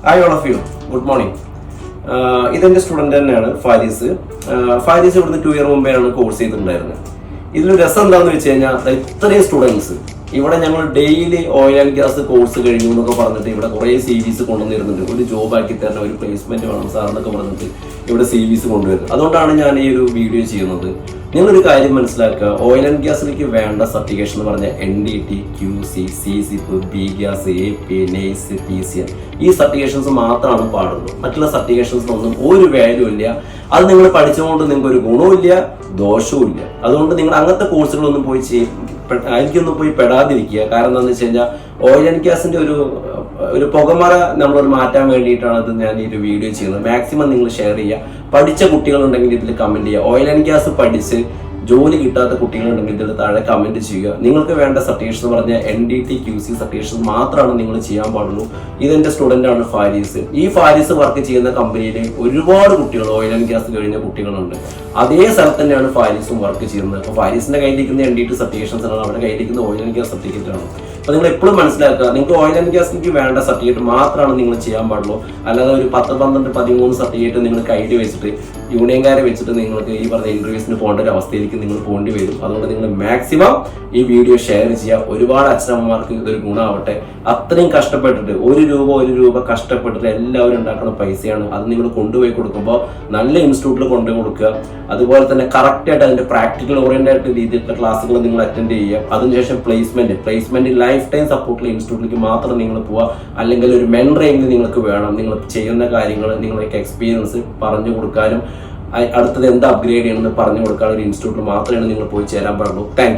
Hi all of you, good morning. ഇതെൻ്റെ student തന്നെയാണ് ഫാരിസ്. ഫാരിസ് ഇവിടുന്ന് 2 ഇയർ മുമ്പേയാണ് കോഴ്സ് ചെയ്തിട്ടുണ്ടായിരുന്നത്. ഇതിലൊരു രസം എന്താണെന്ന് വെച്ച് കഴിഞ്ഞാൽ ഇത്രയും സ്റ്റുഡൻസ് ഇവിടെ ഞങ്ങൾ daily oil and gas course കഴിഞ്ഞു എന്നൊക്കെ പറഞ്ഞിട്ട് ഇവിടെ കുറേ CVs കൊണ്ടുവന്നിരുന്നുണ്ട്. ഒരു ജോബ് ആക്കി തരണം, ഒരു പ്ലേസ്മെന്റ് വേണം സാർ എന്നൊക്കെ പറഞ്ഞിട്ട് ഇവിടെ CVs കൊണ്ടുവരുന്നത്. അതുകൊണ്ടാണ് ഞാൻ ഈ ഒരു വീഡിയോ ചെയ്യുന്നത്. നിങ്ങളൊരു കാര്യം മനസ്സിലാക്കുക, ഓയിൽ ആൻഡ് ഗ്യാസിലേക്ക് വേണ്ട സർട്ടിഫിക്കേഷൻ എന്ന് പറഞ്ഞാൽ NDT, QC, CSIP, B gas, AP, NACE, PCN ഈ സർട്ടിഫിക്കേഷൻസ് മാത്രമാണ് പാടുള്ളൂ. മറ്റുള്ള സർട്ടിഫിക്കേഷൻസിനൊന്നും ഒരു വാല്യൂ ഇല്ല. അത് നിങ്ങൾ പഠിച്ചുകൊണ്ട് നിങ്ങൾക്ക് ഒരു ഗുണവും ഇല്ല, ദോഷവും ഇല്ല. അതുകൊണ്ട് നിങ്ങൾ അങ്ങനത്തെ കോഴ്സുകളൊന്നും പോയി എനിക്കൊന്നും പോയി പെടാതിരിക്കുക. കാരണം എന്താണെന്ന് വെച്ച് കഴിഞ്ഞാൽ ഓയിൽ ആൻഡ് ഗ്യാസിന്റെ ഒരു പുകമറ നമ്മളൊരു മാറ്റാൻ വേണ്ടിയിട്ടാണ് അത് ഞാൻ ഈ ഒരു വീഡിയോ ചെയ്യുന്നത്. മാക്സിമം നിങ്ങൾ ഷെയർ ചെയ്യുക. പഠിച്ച കുട്ടികളുണ്ടെങ്കിൽ ഇതിൽ കമന്റ് ചെയ്യുക. ഓയിൽ ആൻഡ് ഗ്യാസ് പഠിച്ച് ജോലി കിട്ടാത്ത കുട്ടികളുണ്ടെങ്കിൽ ഇതിൽ താഴെ കമന്റ് ചെയ്യുക. നിങ്ങൾക്ക് വേണ്ട സർട്ടിഫിക്കേഷൻ എന്ന് പറഞ്ഞാൽ NDT, QC സർട്ടിഫിക്കേഷൻ മാത്രമാണ് നിങ്ങൾ ചെയ്യാൻ പാടുള്ളൂ. ഇതെന്റെ സ്റ്റുഡൻ്റ് ആണ് ഫാരിസ്. ഈ ഫാരിസ് വർക്ക് ചെയ്യുന്ന കമ്പനിയിൽ ഒരുപാട് കുട്ടികൾ ഓയിൽ ആൻഡ് ഗ്യാസ് കഴിഞ്ഞ കുട്ടികളുണ്ട്. അതേ സ്ഥലത്ത് തന്നെയാണ് ഫാരിസും വർക്ക് ചെയ്യുന്നത്. അപ്പോൾ ഫാരിസിന്റെ കയ്യിലിരിക്കുന്ന NDT സർട്ടിഫിക്കേഷൻസ് ആണ്, അവരുടെ കയ്യിലിരിക്കുന്ന ഓയിൽ ആൻഡ് ഗ്യാസ് സർട്ടിഫിക്കറ്റ് ആണ്. അപ്പോൾ നിങ്ങൾ എപ്പോഴും മനസ്സിലാക്കുക, നിങ്ങൾക്ക് ഓയിൽ ആൻഡ് ഗ്യാസിലേക്ക് വേണ്ട സർട്ടിഫിക്കറ്റ് മാത്രമാണ് നിങ്ങൾ ചെയ്യാൻ പാടുള്ളൂ. അല്ലാതെ ഒരു 10, 12, 13 സർട്ടിഫിക്കറ്റ് നിങ്ങൾ കയ്യിൽ വെച്ചിട്ട് യൂണിയൻകാരെ വെച്ചിട്ട് നിങ്ങൾക്ക് ഈ പറഞ്ഞ ഇന്റർവ്യൂസിന് പോകേണ്ട ഒരു അവസ്ഥയിലേക്ക് നിങ്ങൾ പോകേണ്ടി വരും. അതുകൊണ്ട് നിങ്ങൾ മാക്സിമം ഈ വീഡിയോ ഷെയർ ചെയ്യുക. ഒരുപാട് അച്ഛനമ്മമാർക്ക് ഇതൊരു ഗുണമാവട്ടെ. അത്രയും കഷ്ടപ്പെട്ടിട്ട് ഒരു രൂപ കഷ്ടപ്പെട്ടിട്ട് എല്ലാവരും ഉണ്ടാക്കുന്ന പൈസയാണ്. അത് നിങ്ങൾ കൊണ്ടുപോയി കൊടുക്കുമ്പോൾ നല്ല ഇൻസ്റ്റിറ്റ്യൂട്ടിൽ കൊണ്ടുപോയി കൊടുക്കുക. അതുപോലെ തന്നെ കറക്റ്റായിട്ട് അതിന്റെ പ്രാക്ടിക്കൽ ഓറിയന്റഡ് രീതിയിലുള്ള ക്ലാസ്സുകൾ നിങ്ങൾ അറ്റൻഡ് ചെയ്യുക. അതിനുശേഷം പ്ലേസ്മെന്റ് ലൈഫ് ടൈം സപ്പോർട്ടുള്ള ഇൻസ്റ്റിറ്റ്യൂട്ടിലേക്ക് മാത്രം നിങ്ങൾ പോവുക. അല്ലെങ്കിൽ ഒരു മെൻറ്ററെങ്കിലും നിങ്ങൾക്ക് വേണം. നിങ്ങൾ ചെയ്യുന്ന കാര്യങ്ങൾ, നിങ്ങളുടെ എക്സ്പീരിയൻസ് പറഞ്ഞു കൊടുക്കാനും അടുത്തത് എന്താ അപ്ഗ്രേഡ് ചെയ്യണമെന്ന് പറഞ്ഞു കൊടുക്കാനുള്ള ഒരു ഇൻസ്റ്റിറ്റ്യൂട്ടിൽ മാത്രമേ നിങ്ങൾ പോയി ചേരാൻ പാടുള്ളൂ. Thank you.